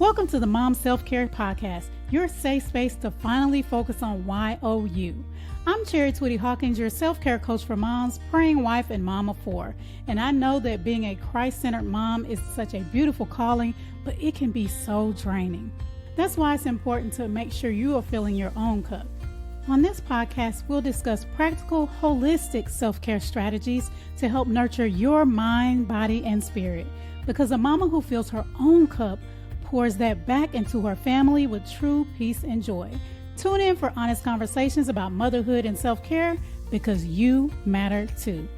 Welcome to the Mom Self-Care Podcast, your safe space to finally focus on YOU. I'm Twitty-Hawkins, your self-care coach for moms, praying wife, and mom of four. And I know that being a Christ-centered mom is such a beautiful calling, but it can be so draining. That's why it's important to make sure you are filling your own cup. On this podcast, we'll discuss practical, holistic self-care strategies to help nurture your mind, body, and spirit. Because a mama who fills her own cup pours that back into her family with true peace and joy. Tune in for honest conversations about motherhood and self-care because you matter too.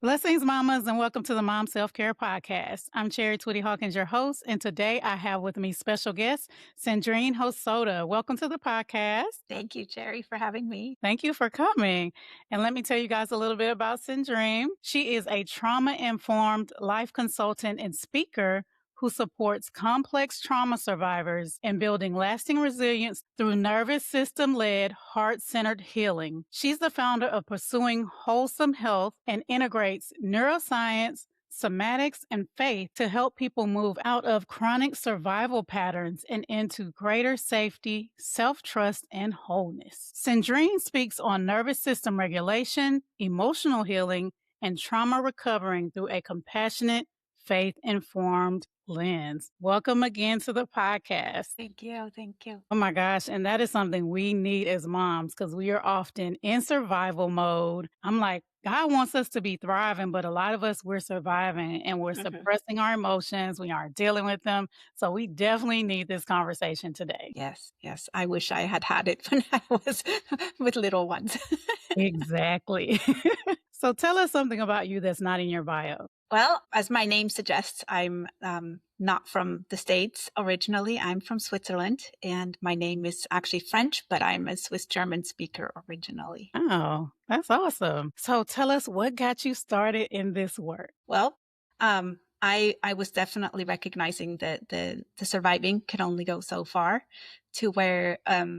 Blessings, mamas, and welcome to the Mom Self-Care Podcast. I'm Twitty-Hawkins, your host, and today I have with me special guest, Cendrine Hosoda. Welcome to the podcast. Thank you, Cherry, for having me. Thank you for coming. And let me tell you guys a little bit about Cendrine. She is a trauma-informed life consultant and speaker who supports complex trauma survivors in building lasting resilience through nervous system-led, heart-centered healing. She's the founder of Pursuing Wholesome Health and integrates neuroscience, somatics, and faith to help people move out of chronic survival patterns and into greater safety, self-trust, and wholeness. Cendrine speaks on nervous system regulation, emotional healing, and trauma recovering through a compassionate, faith-informed lens. Welcome again to the podcast. Thank you. Thank you. Oh my gosh. And that is something we need as moms because we are often in survival mode. I'm like, God wants us to be thriving, but a lot of us, we're surviving and we're suppressing our emotions. We aren't dealing with them. So we definitely need this conversation today. Yes. I wish I had it when I was with little ones. Exactly. So tell us something about you that's not in your bio. Well, as my name suggests, I'm not from the States originally. I'm from Switzerland, and my name is actually French, but I'm a Swiss-German speaker originally. Oh, that's awesome. So tell us what got you started in this work. Well, I was definitely recognizing that the surviving can only go so far to where I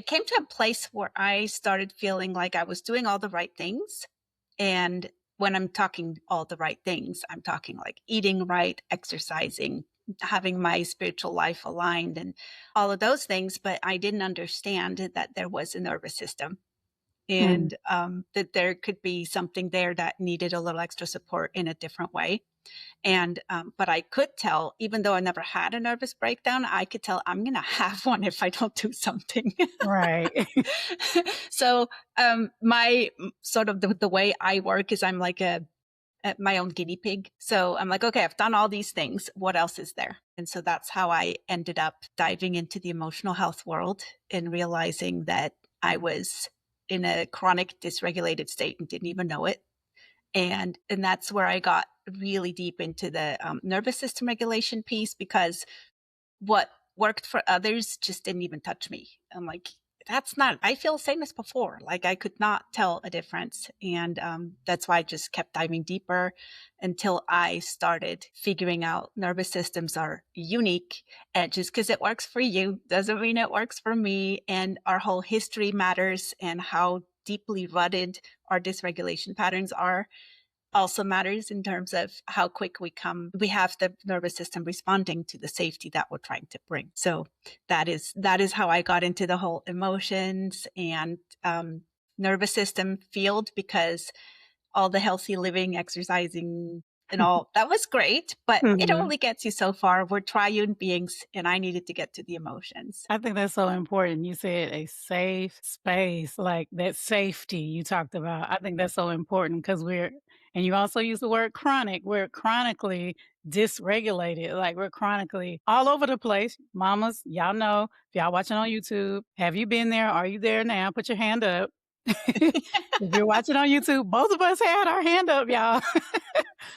came to a place where I started feeling like I was doing all the right things. And when I'm talking all the right things, I'm talking like eating right, exercising, having my spiritual life aligned and all of those things. But I didn't understand that there was a nervous system and that there could be something there that needed a little extra support in a different way. And, but I could tell, even though I never had a nervous breakdown, I could tell I'm going to have one if I don't do something. Right. So, my sort of the way I work is I'm like my own guinea pig. So I'm like, okay, I've done all these things. What else is there? And so that's how I ended up diving into the emotional health world and realizing that I was in a chronic dysregulated state and didn't even know it. And that's where I got really deep into the nervous system regulation piece because what worked for others just didn't even touch me. I'm like, I feel the same as before. Like I could not tell a difference. And that's why I just kept diving deeper until I started figuring out nervous systems are unique. And just because it works for you doesn't mean it works for me. And our whole history matters and how deeply rooted our dysregulation patterns are also matters in terms of how quick we have the nervous system responding to the safety that we're trying to bring. So that is how I got into the whole emotions and nervous system field, because all the healthy living, exercising and all that was great, but it only gets you so far. We're triune beings and I needed to get to the emotions. I think that's so important. You said a safe space, like that safety you talked about. I think that's so important because and you also use the word chronic. We're chronically dysregulated. Like we're chronically all over the place. Mamas, y'all know, if y'all watching on YouTube, have you been there? Are you there now? Put your hand up. If you're watching on YouTube, both of us had our hand up, y'all,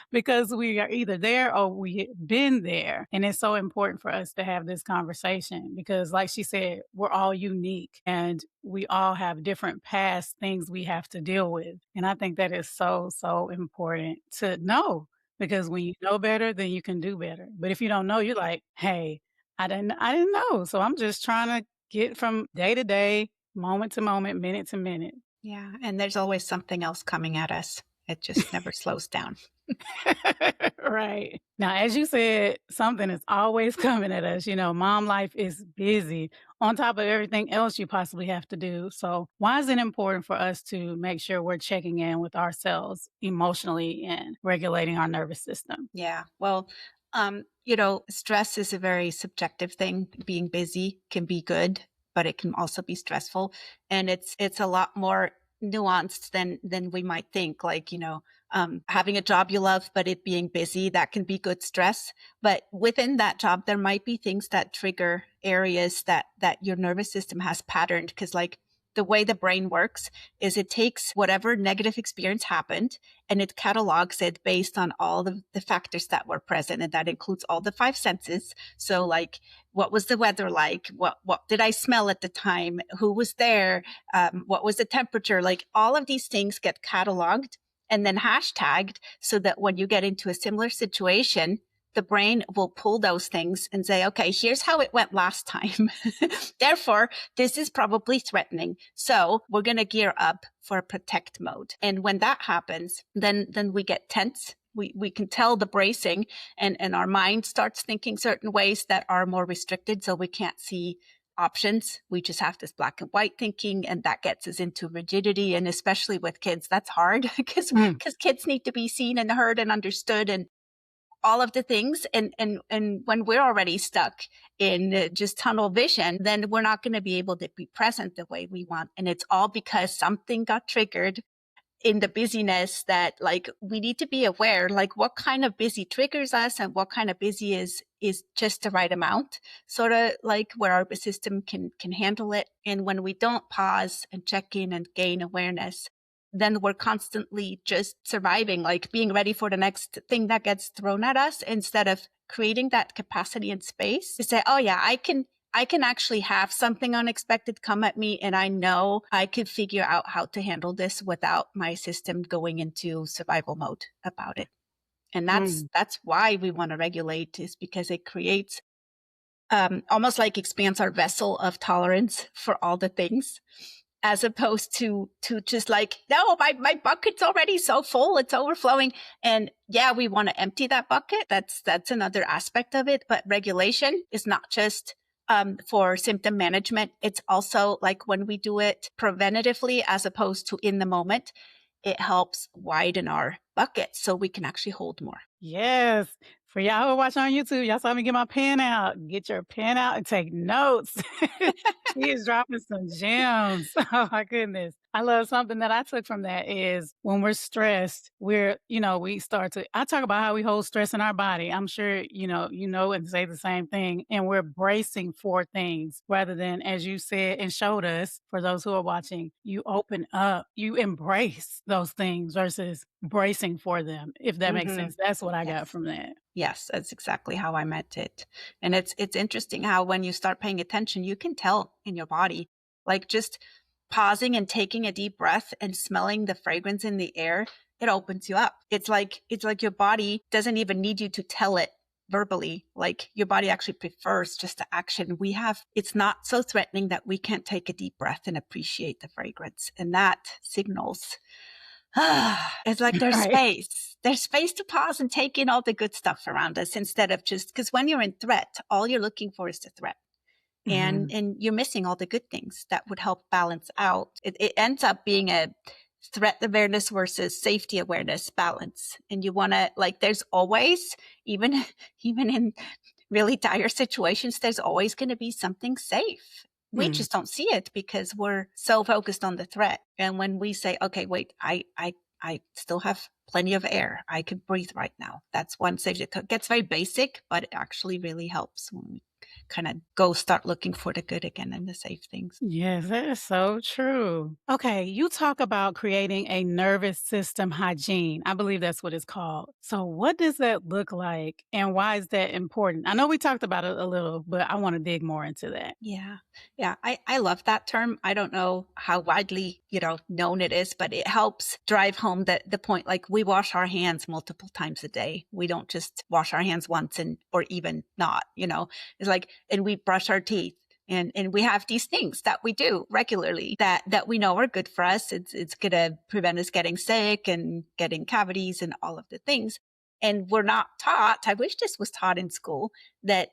because we are either there or we've been there. And it's so important for us to have this conversation because, like she said, we're all unique and we all have different past things we have to deal with. And I think that is so, so important to know because when you know better, then you can do better. But if you don't know, you're like, hey, I didn't know. So I'm just trying to get from day to day, moment to moment, minute to minute. Yeah. And there's always something else coming at us. It just never slows down. Right. Now, as you said, something is always coming at us. Mom life is busy on top of everything else you possibly have to do. So, why is it important for us to make sure we're checking in with ourselves emotionally and regulating our nervous system? Yeah. Well, stress is a very subjective thing. Being busy can be good, but it can also be stressful. And it's a lot more nuanced than we might think. Like, having a job you love, but it being busy, that can be good stress. But within that job, there might be things that trigger areas that your nervous system has patterned. Cause like the way the brain works is it takes whatever negative experience happened and it catalogs it based on all the factors that were present. And that includes all the five senses. So like, what was the weather like? What did I smell at the time? Who was there? What was the temperature? Like all of these things get cataloged and then hashtagged so that when you get into a similar situation, the brain will pull those things and say, okay, here's how it went last time. Therefore, this is probably threatening. So we're going to gear up for protect mode. And when that happens, then we get tense. We can tell the bracing and our mind starts thinking certain ways that are more restricted. So we can't see options. We just have this black and white thinking, and that gets us into rigidity. And especially with kids, that's hard because Mm. kids need to be seen and heard and understood and all of the things. And when we're already stuck in just tunnel vision, then we're not going to be able to be present the way we want. And it's all because something got triggered in the busyness that like we need to be aware, like what kind of busy triggers us and what kind of busy is just the right amount, sort of like where our system can handle it. And when we don't pause and check in and gain awareness, then we're constantly just surviving, like being ready for the next thing that gets thrown at us instead of creating that capacity and space to say, oh yeah, I can actually have something unexpected come at me and I know I could figure out how to handle this without my system going into survival mode about it. And Mm. that's why we want to regulate, is because it creates almost like expands our vessel of tolerance for all the things, as opposed to just like, no, my bucket's already so full, it's overflowing. And yeah, we want to empty that bucket. That's another aspect of it. But regulation is not just for symptom management. It's also like when we do it preventatively as opposed to in the moment, it helps widen our bucket so we can actually hold more. Yes. For y'all who are watching on YouTube, y'all saw me get my pen out. Get your pen out and take notes. She is dropping some gems. Oh my goodness. I love something that I took from that is when we're stressed, we start to I talk about how we hold stress in our body. I'm sure, and say the same thing. And we're bracing for things rather than, as you said and showed us, for those who are watching, you open up, you embrace those things versus bracing for them, if that makes Hmm. sense. That's what I got Yes. from that. Yes, that's exactly how I meant it. And it's interesting how when you start paying attention, you can tell in your body, like just pausing and taking a deep breath and smelling the fragrance in the air, it opens you up. It's like your body doesn't even need you to tell it verbally. Like your body actually prefers just the action. It's not so threatening that we can't take a deep breath and appreciate the fragrance. And that signals it's like there's Right. space. There's space to pause and take in all the good stuff around us instead of just because when you're in threat, all you're looking for is the threat. And Mhm. and you're missing all the good things that would help balance out. It ends up being a threat awareness versus safety awareness balance. And you want to like there's always, even even in really dire situations, there's always going to be something safe. We Mm. just don't see it because we're so focused on the threat. And when we say, okay, wait, I still have plenty of air. I can breathe right now. That's one safety. It gets very basic, but it actually really helps when we kind of go start looking for the good again and the safe things. Yes, that is so true. Okay, you talk about creating a nervous system hygiene. I believe that's what it's called. So, what does that look like and why is that important? I know we talked about it a little, but I want to dig more into that. Yeah. Yeah. I love that term. I don't know how widely, known it is, but it helps drive home the point. Like we wash our hands multiple times a day. We don't just wash our hands once or even not, it's like, and we brush our teeth. And we have these things that we do regularly that we know are good for us. It's going to prevent us getting sick and getting cavities and all of the things. And we're not taught, I wish this was taught in school, that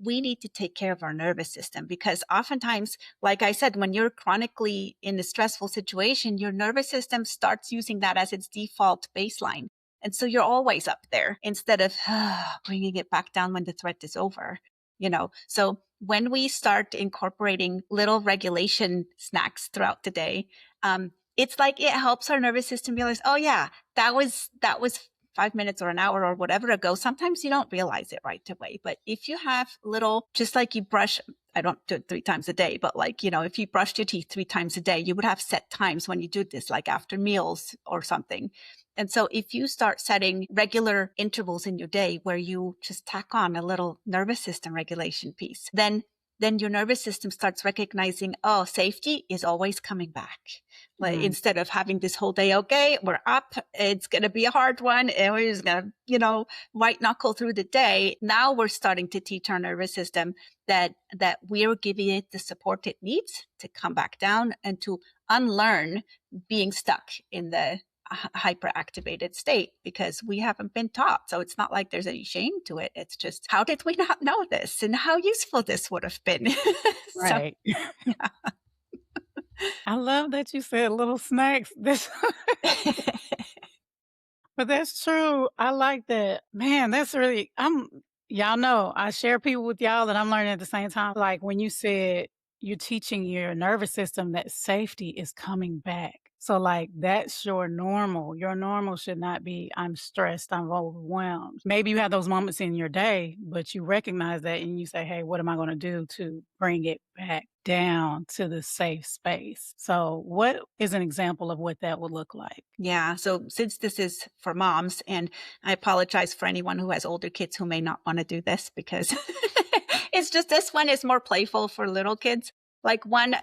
we need to take care of our nervous system, because oftentimes, like I said, when you're chronically in a stressful situation, your nervous system starts using that as its default baseline. And so you're always up there instead of bringing it back down when the threat is over, So when we start incorporating little regulation snacks throughout the day, it's like it helps our nervous system realize, oh yeah, that was 5 minutes or an hour or whatever ago. Sometimes you don't realize it right away. But if you have little, just like you brush, I don't do it 3 times a day, but if you brushed your teeth 3 times a day, you would have set times when you do this, like after meals or something. And so if you start setting regular intervals in your day where you just tack on a little nervous system regulation piece, then your nervous system starts recognizing, oh, safety is always coming back. Like instead of having this whole day, okay, we're up, it's going to be a hard one, and we're just going to, white knuckle through the day. Now we're starting to teach our nervous system that we're giving it the support it needs to come back down and to unlearn being stuck in the hyperactivated state, because we haven't been taught. So it's not like there's any shame to it. It's just, how did we not know this, and how useful this would have been? Right. Yeah. I love that you said little snacks. But that's true. I like that. Man, that's really y'all know, I share people with y'all that I'm learning at the same time. Like when you said you're teaching your nervous system that safety is coming back. So like that's your normal. Your normal should not be I'm stressed, I'm overwhelmed. Maybe you have those moments in your day, but you recognize that and you say, "Hey, what am I going to do to bring it back down to the safe space?" So, what is an example of what that would look like? Yeah. So since this is for moms, and I apologize for anyone who has older kids who may not want to do this, because it's just, this one is more playful for little kids. Like one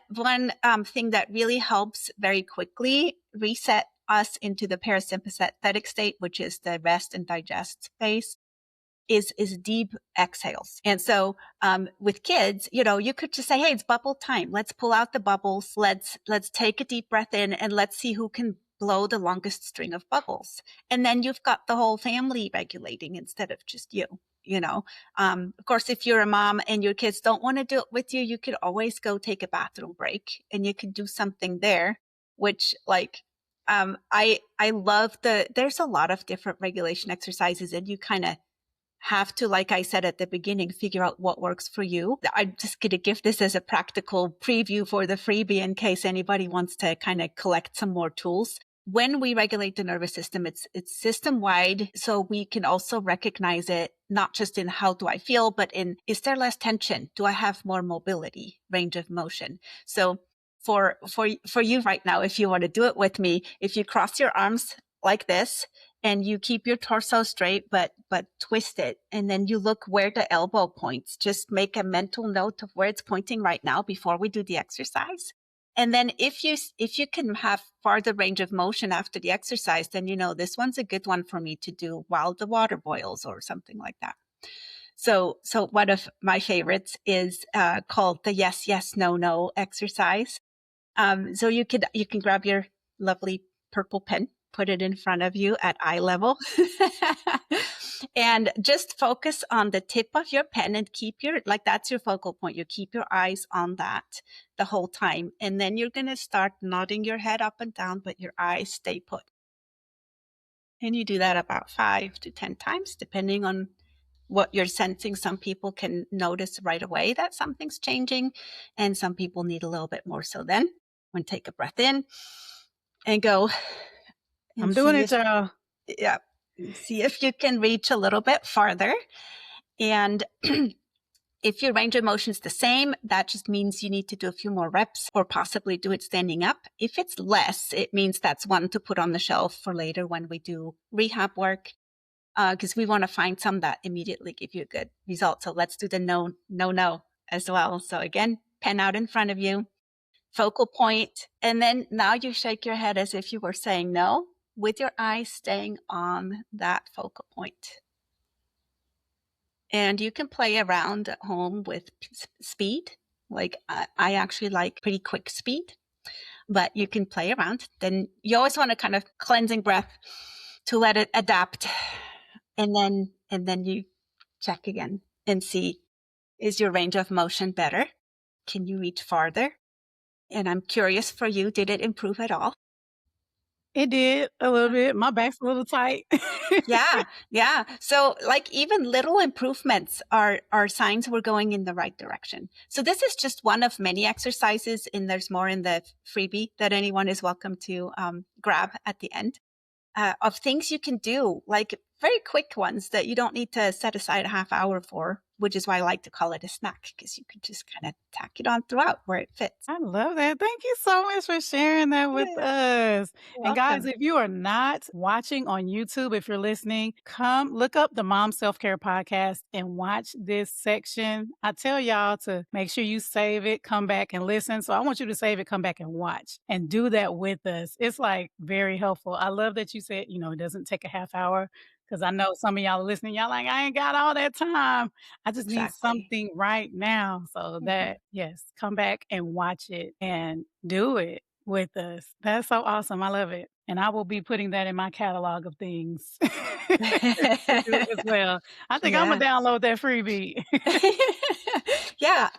thing that really helps very quickly reset us into the parasympathetic state, which is the rest and digest phase, is deep exhales. And so with kids, you could just say, hey, it's bubble time. Let's pull out the bubbles. Let's take a deep breath in, and let's see who can blow the longest string of bubbles. And then you've got the whole family regulating instead of just you. Of course, if you're a mom and your kids don't want to do it with you, you could always go take a bathroom break, and you can do something there, which I love there's a lot of different regulation exercises, and you kind of have to, like I said at the beginning, figure out what works for you. I'm just going to give this as a practical preview for the freebie in case anybody wants to kind of collect some more tools. When we regulate the nervous system, it's system wide. So we can also recognize it, not just in how do I feel, but in, is there less tension? Do I have more mobility, range of motion? So for you right now, if you want to do it with me, if you cross your arms like this, and you keep your torso straight, but twist it. And then you look where the elbow points. Just make a mental note of where it's pointing right now before we do the exercise. And then if you can have farther range of motion after the exercise, then this one's a good one for me to do while the water boils or something like that. So one of my favorites is called the yes, yes, no, no exercise. So you can grab your lovely purple pen, put it in front of you at eye level, and just focus on the tip of your pen and keep that's your focal point. You keep your eyes on that the whole time. And then you're going to start nodding your head up and down, but your eyes stay put. And you do that about 5 to 10 times, depending on what you're sensing. Some people can notice right away that something's changing, and some people need a little bit more. So then I'm going to take a breath in and go. I'm doing it, y'all. Yeah. See if you can reach a little bit farther. And if your range of motion is the same, that just means you need to do a few more reps or possibly do it standing up. If it's less, it means that's one to put on the shelf for later when we do rehab work, because we want to find some that immediately give you a good result. So let's do the no, no, no as well. So again, pen out in front of you, focal point, and then now you shake your head as if you were saying no, with your eyes staying on that focal point. And you can play around at home with speed. Like I actually like pretty quick speed, but you can play around. Then you always want a kind of cleansing breath to let it adapt. And then you check again and see, is your range of motion better? Can you reach farther? And I'm curious for you, did it improve at all? It did a little bit. My back's a little tight. Yeah, yeah. So like even little improvements are signs we're going in the right direction. So this is just one of many exercises, and there's more in the freebie that anyone is welcome to grab at the end, of things you can do, like very quick ones that you don't need to set aside a half hour for, which is why I like to call it a snack, because you can just kind of tack it on throughout where it fits. I love that. Thank you so much for sharing that with Yeah, us. you're And guys, welcome. if you are not watching on YouTube, if you're listening, come look up the Mom Self Care Podcast and watch this section. I tell y'all to make sure you save it, come back and listen. So I want you to save it, come back and watch and do that with us. It's like very helpful. I love that you said, it doesn't take a half hour because I know some of y'all are listening. Y'all like, I ain't got all that time. I just need Exactly. something right now. So Mhm. that, yes, come back and watch it and do it with us. That's so awesome. I love it. And I will be putting that in my catalog of things to do as well. I think I'm Yeah. gonna download that freebie. Yeah.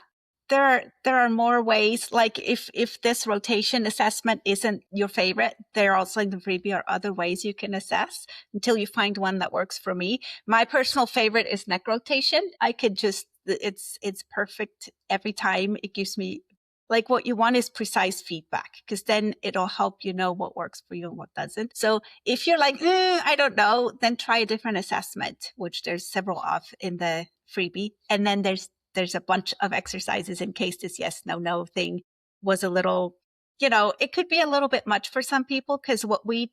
There are more ways. Like if this rotation assessment isn't your favorite, there also in the freebie are other ways you can assess until you find one that works for me. My personal favorite is neck rotation. I could just it's perfect every time. It gives me, like, what you want is precise feedback, because then it'll help you know what works for you and what doesn't. So if you're like, I don't know, then try a different assessment, which there's several of in the freebie. And then there's a bunch of exercises in case this yes, no thing was a little, it could be a little bit much for some people, because what we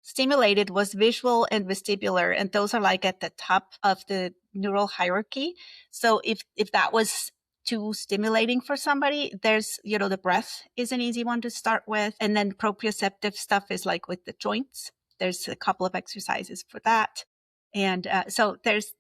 stimulated was visual and vestibular, and those are like at the top of the neural hierarchy. So if that was too stimulating for somebody, there's, the breath is an easy one to start with. And then proprioceptive stuff is like with the joints. There's a couple of exercises for that. And so there's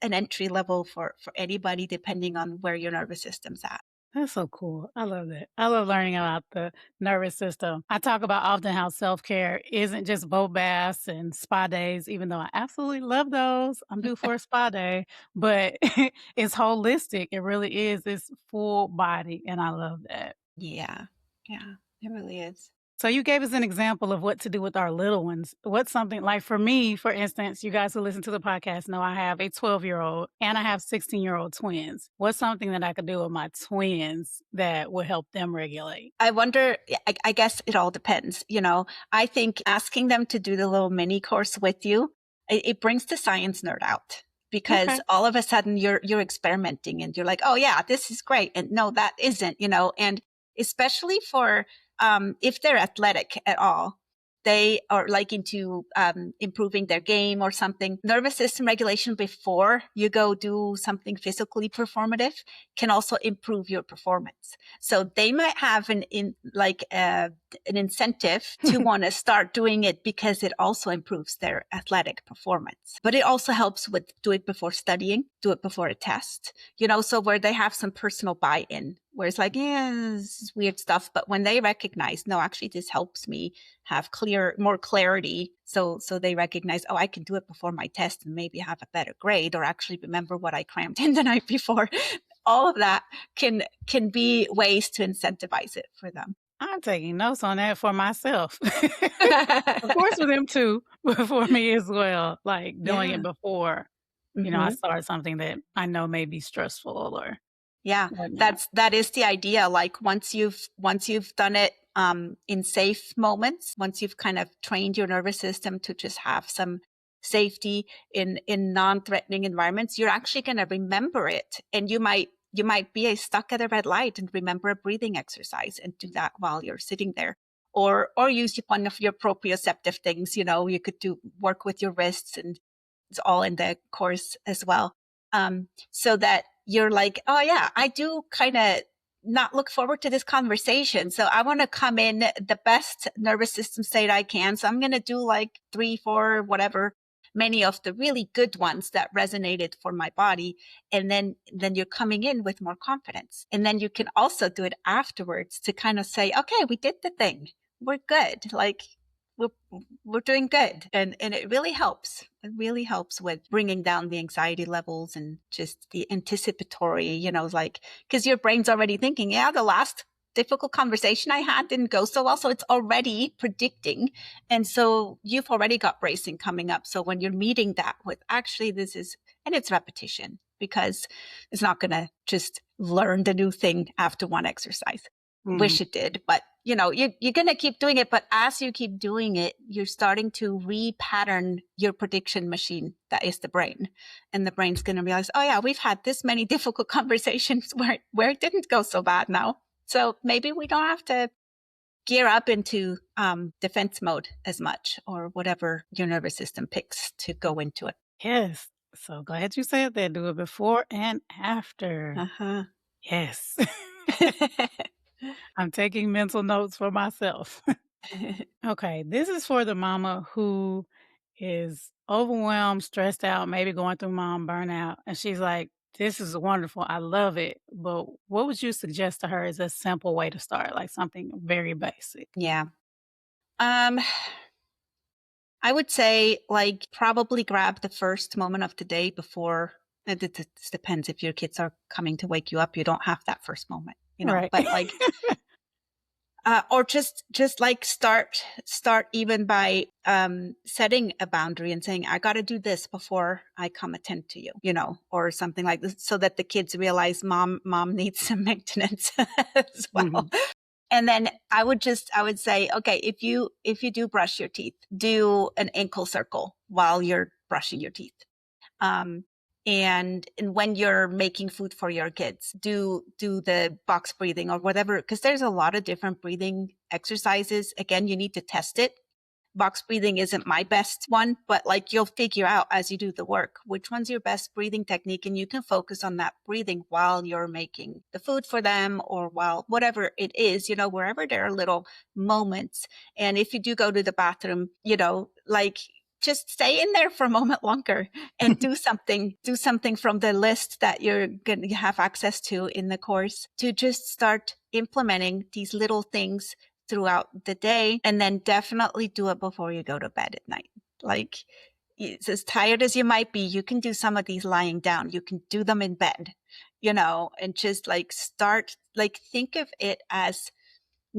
an entry level for anybody, depending on where your nervous system's at. That's so cool. I love that. I love learning about the nervous system. I talk about often how self care isn't just boat baths and spa days, even though I absolutely love those. I'm due for a spa day, but it's holistic. It really is. It's full body. And I love that. Yeah, yeah, it really is. So you gave us an example of what to do with our little ones. What's something like for me, for instance, you guys who listen to the podcast know I have a 12-year-old and I have 16-year-old twins. What's something that I could do with my twins that would help them regulate? I wonder, I guess it all depends. I think asking them to do the little mini course with you, it brings the science nerd out, Okay. because all of a sudden you're experimenting and you're like, oh yeah, this is great. And no, that isn't, and especially for, if they're athletic at all, they are like into improving their game or something. Nervous system regulation before you go do something physically performative can also improve your performance. So they might have an incentive to want to start doing it, because it also improves their athletic performance. But it also helps with do it before studying, do it before a test, so where they have some personal buy-in, where it's like, yeah, this is weird stuff. But when they recognize, no, actually this helps me have more clarity. So they recognize, oh, I can do it before my test and maybe have a better grade, or actually remember what I crammed in the night before. All of that can be ways to incentivize it for them. I'm taking notes on that for myself. Of course, for them too, but for me as well, like doing it Yeah. before, I Hmm. start something that I know may be stressful or Yeah. whatnot. That is the idea. Like once you've done it in safe moments, once you've kind of trained your nervous system to just have some safety in non-threatening environments, you're actually going to remember it. And you might be stuck at a red light and remember a breathing exercise and do that while you're sitting there. Or use one of your proprioceptive things. You could work with your wrists, and it's all in the course as well. So that you're like, oh yeah, I do kind of not look forward to this conversation. So I want to come in the best nervous system state I can. So I'm going to do like 3, 4, whatever many of the really good ones that resonated for my body. And then you're coming in with more confidence. And then you can also do it afterwards to kind of say, okay, we did the thing. We're good. Like we're, we're doing good. And it really helps. It really helps with bringing down the anxiety levels and just the anticipatory, like, because your brain's already thinking, yeah, the last difficult conversation I had didn't go so well. So it's already predicting. And so you've already got bracing coming up. So when you're meeting that with actually and it's repetition, because it's not going to just learn the new thing after one exercise. Mhm. Wish it did, but you're going to keep doing it. But as you keep doing it, you're starting to repattern your prediction machine. That is the brain. And the brain's going to realize, oh yeah, we've had this many difficult conversations where it didn't go so bad now. So maybe we don't have to gear up into defense mode as much, or whatever your nervous system picks to go into it. Yes. So glad you said that. Do it before and after. Uh-huh. Yes. I'm taking mental notes for myself. Okay, this is for the mama who is overwhelmed, stressed out, maybe going through mom burnout. And she's like, this is wonderful. I love it. But what would you suggest to her is a simple way to start, like something very basic? Yeah. Um, I would say, like, probably grab the first moment of the day before. It depends. If your kids are coming to wake you up, you don't have that first moment, Right. but like, or just like start even by setting a boundary and saying, I got to do this before I come attend to you, or something like this, so that the kids realize mom needs some maintenance as well. Mhm. And then I would say, okay, if you do brush your teeth, do an ankle circle while you're brushing your teeth. Um, and when you're making food for your kids, do the box breathing or whatever, because there's a lot of different breathing exercises. Again, you need to test it. Box breathing isn't my best one, but like you'll figure out as you do the work which one's your best breathing technique, and you can focus on that breathing while you're making the food for them, or while whatever it is, wherever there are little moments. And if you do go to the bathroom, like, just stay in there for a moment longer and do something from the list that you're going to have access to in the course, to just start implementing these little things throughout the day. And then definitely do it before you go to bed at night. Like, it's as tired as you might be, you can do some of these lying down. You can do them in bed, and just like think of it as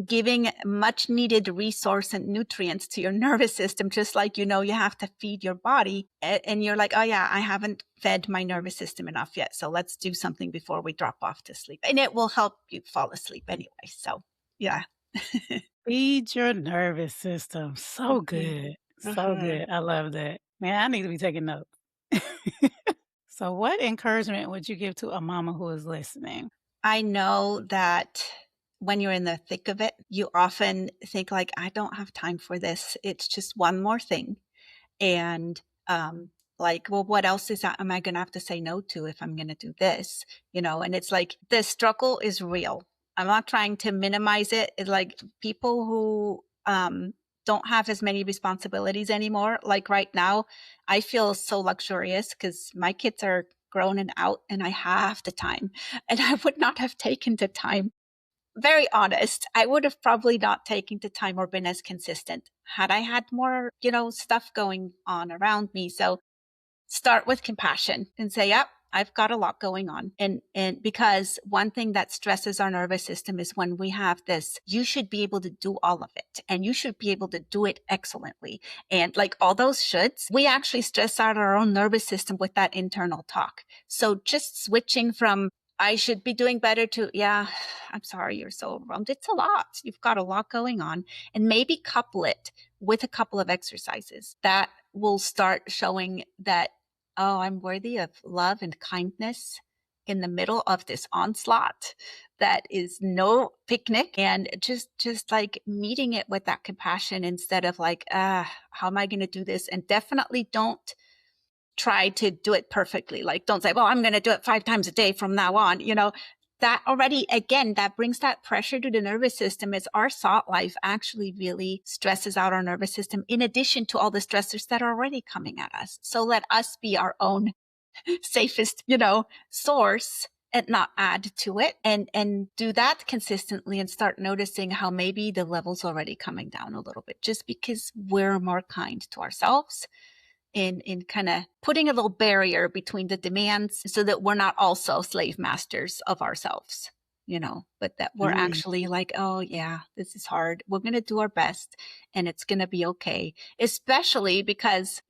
giving much needed resource and nutrients to your nervous system, just like, you have to feed your body. And you're like, oh yeah, I haven't fed my nervous system enough yet. So let's do something before we drop off to sleep. And it will help you fall asleep anyway. So yeah. Feed your nervous system. So Mhm. good. So Uh-huh. good. I love that. Man, I need to be taking notes. So, what encouragement would you give to a mama who is listening? I know that when you're in the thick of it, you often think like, I don't have time for this. It's just one more thing. And like, well, what else am I going to have to say no to if I'm going to do this? And it's like, the struggle is real. I'm not trying to minimize it. It's like people who don't have as many responsibilities anymore. Like right now, I feel so luxurious because my kids are grown and out, and I have the time. And I would not have taken the time. Very honest, I would have probably not taken the time or been as consistent had I had more, stuff going on around me. So start with compassion and say, yep, I've got a lot going on. And because one thing that stresses our nervous system is when we have this, you should be able to do all of it, and you should be able to do it excellently. And like all those shoulds, we actually stress out our own nervous system with that internal talk. So just switching from, I should be doing better, to, yeah, I'm sorry you're so overwhelmed. It's a lot. You've got a lot going on. And maybe couple it with a couple of exercises that will start showing that, oh, I'm worthy of love and kindness in the middle of this onslaught that is no picnic. And just like meeting it with that compassion, instead of like, how am I going to do this? And definitely don't try to do it perfectly. Like, don't say, well, I'm going to do it 5 times a day from now on. that already, again, that brings that pressure to the nervous system. Is our thought life actually really stresses out our nervous system in addition to all the stressors that are already coming at us. So let us be our own safest, source and not add to it, and do that consistently and start noticing how maybe the level's already coming down a little bit just because we're more kind to ourselves in kind of putting a little barrier between the demands so that we're not also slave masters of ourselves, but that we're Mm, actually like, oh yeah, this is hard. We're going to do our best and it's going to be okay. Especially because,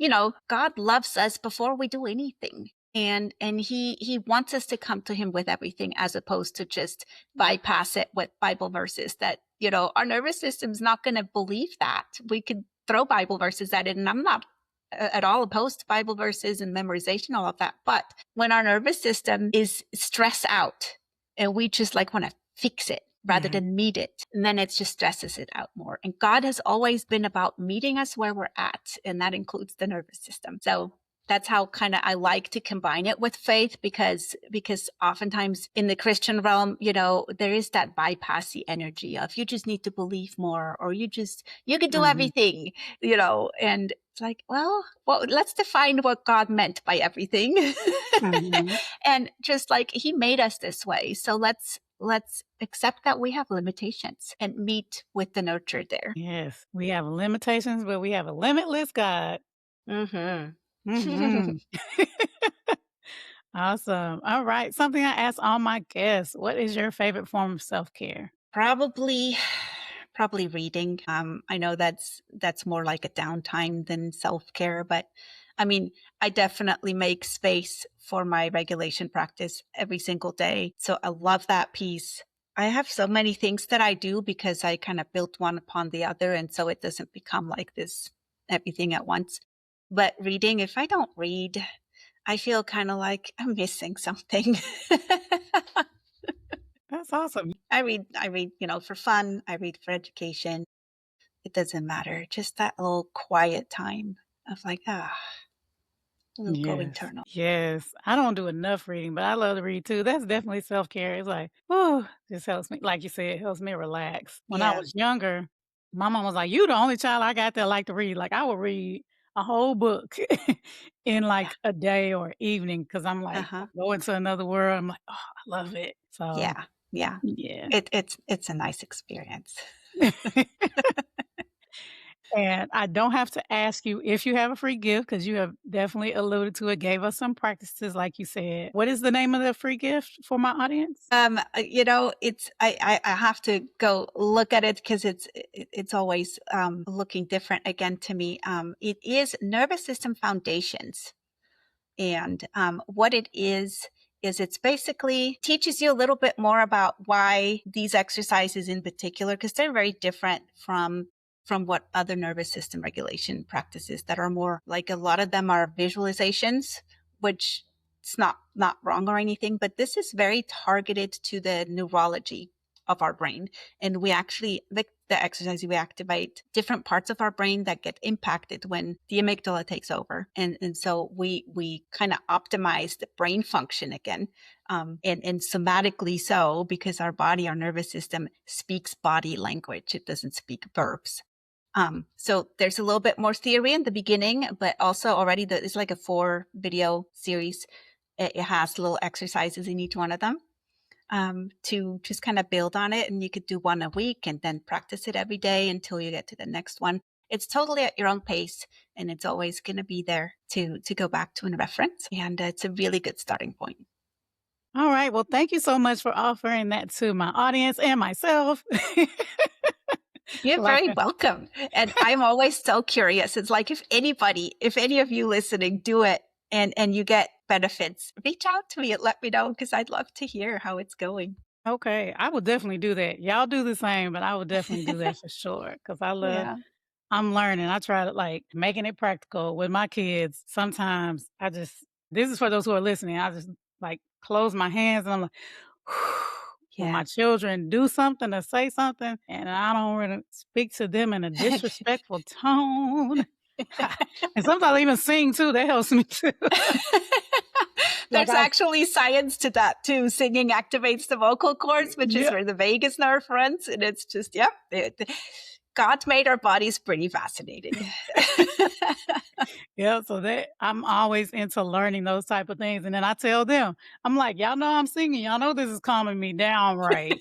God loves us before we do anything. And he wants us to come to him with everything as opposed to just bypass it with Bible verses that, our nervous system's not going to believe that. We could throw Bible verses at it, and I'm not at all opposed to Bible verses and memorization, all of that. But when our nervous system is stressed out and we just like want to fix it rather mhm. than meet it, and then it just stresses it out more. And God has always been about meeting us where we're at, and that includes the nervous system. So that's how kind of I like to combine it with faith because oftentimes in the Christian realm, there is that bypassy energy of you just need to believe more or you can do Mhm, everything, and it's like, well, let's define what God meant by everything. mhm. And just like he made us this way. So let's accept that we have limitations and meet with the nurture there. Yes, we have limitations, but we have a limitless God. Mhm. Mhm. Awesome. All right. Something I ask all my guests. What is your favorite form of self-care? Probably probably reading. I know that's more like a downtime than self-care, but I mean, I definitely make space for my regulation practice every single day. So I love that piece. I have so many things that I do because I kind of built one upon the other, and so it doesn't become like this everything at once. But reading, if I don't read, I feel kind of like I'm missing something. That's awesome. I read, for fun. I read for education. It doesn't matter. Just that little quiet time of like, a little go Yes. internal. Yes. I don't do enough reading, but I love to read too. That's definitely self-care. It's like, oh, just helps me. Like you said, it helps me relax. When I Yeah. was younger, my mom was like, "You the only child I got that like to read." Like I would read a whole book in Yeah. like a day or evening because I'm like, Uh-huh. I go into another world. I'm like, oh, I love it. So Yeah. Yeah. yeah. It's a nice experience. And I don't have to ask you if you have a free gift because you have definitely alluded to it, gave us some practices, like you said. What is the name of the free gift for my audience? It's I have to go look at it because it's always looking different again to me. It is nervous system foundations. And what it is it's basically teaches you a little bit more about why these exercises in particular, because they're very different from what other nervous system regulation practices that are more like a lot of them are visualizations, which it's not wrong or anything, but this is very targeted to the neurology of our brain. And we actually, the exercise, we activate different parts of our brain that get impacted when the amygdala takes over. And so we kind of optimize the brain function again. And somatically so, because our body, our nervous system speaks body language. It doesn't speak verbs. So there's a little bit more theory in the beginning, but also already it's like a 4 video series. It has little exercises in each one of them to just kind of build on it. And you could do one a week and then practice it every day until you get to the next one. It's totally at your own pace, and it's always going to be there to go back to and reference. And it's a really good starting point. All right. Well, thank you so much for offering that to my audience and myself. You're like, very welcome. And I'm always so curious. It's like if any of you listening do it and you get benefits, reach out to me and let me know because I'd love to hear how it's going. okay, I will definitely do that. Y'all do the same, but I will definitely do that for sure because Yeah. I'm learning. I try to like making it practical with my kids. Sometimes this is for those who are listening. I just like close my hands and I'm like, when Yeah. my children do something or say something and I don't really speak to them in a disrespectful tone. And sometimes I even sing too. That helps me too. Like There's actually science to that too. Singing activates the vocal cords, which is yeah, where the vagus nerve runs. And it's just, yep. God made our bodies pretty fascinating. yeah. So that I'm always into learning those type of things. And then I tell them, I'm like, y'all know I'm singing. Y'all know this is calming me down, right?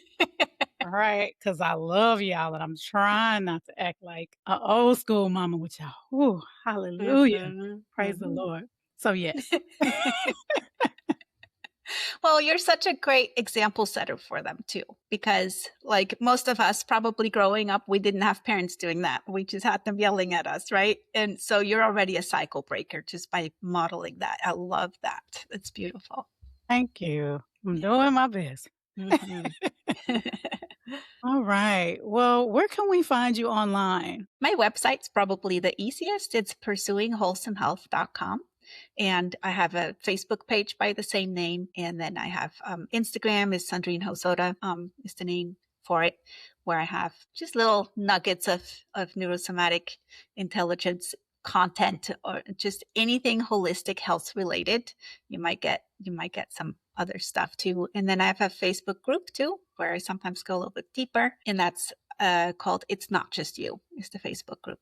Right, because I love y'all, and I'm trying not to act like a old school mama with y'all. Ooh, hallelujah. Mhm, Praise the mhm. Lord. So, yes. Well, you're such a great example setter for them too, because like most of us probably growing up, we didn't have parents doing that. We just had them yelling at us, right? And so you're already a cycle breaker just by modeling that. I love that. It's beautiful. Thank you. I'm doing my best. Mhm. All right. Well, where can we find you online? My website's probably the easiest. It's pursuingwholesomehealth.com. And I have a Facebook page by the same name. And then I have Instagram is Cendrine Hosoda is the name for it, where I have just little nuggets of neurosomatic intelligence content or just anything holistic health related. You might get some other stuff too. And then I have a Facebook group too, where I sometimes go a little bit deeper. And that's called It's Not Just You, is the Facebook group.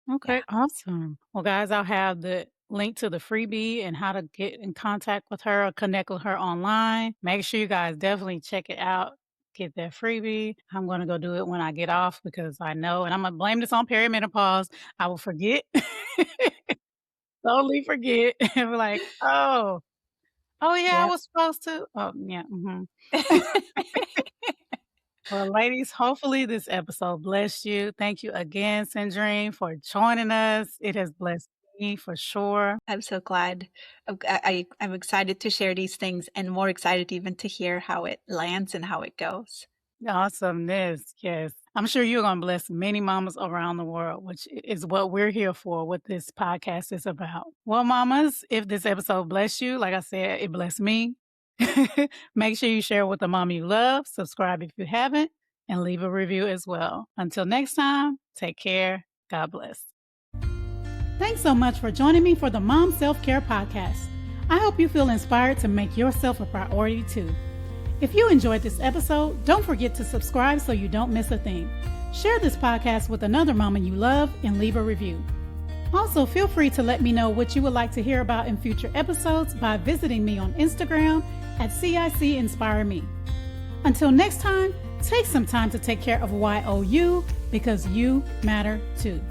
Yeah. Okay, awesome. Well, guys, I'll have the link to the freebie and how to get in contact with her or connect with her online. Make sure you guys definitely check it out. Get that freebie. I'm going to go do it when I get off because I know, and I'm going to blame this on perimenopause. I will forget, totally forget. And be like, oh, yeah, I Yep. was supposed to. Oh, yeah. Well, ladies, hopefully this episode blessed you. Thank you again, Cendrine, for joining us. It has blessed me for sure. I'm so glad. I'm excited to share these things and more excited even to hear how it lands and how it goes. Awesomeness. Yes. I'm sure you're going to bless many mamas around the world, which is what we're here for, what this podcast is about. Well, mamas, if this episode blessed you, like I said, it blessed me. Make sure you share with the mama you love, subscribe if you haven't, and leave a review as well. Until next time, take care. God bless. Thanks so much for joining me for the Mom Self Care Podcast. I hope you feel inspired to make yourself a priority too. If you enjoyed this episode, don't forget to subscribe so you don't miss a thing. Share this podcast with another mama you love and leave a review. Also, feel free to let me know what you would like to hear about in future episodes by visiting me on Instagram at CIC Inspire Me. Until next time, take some time to take care of YOU because you matter too.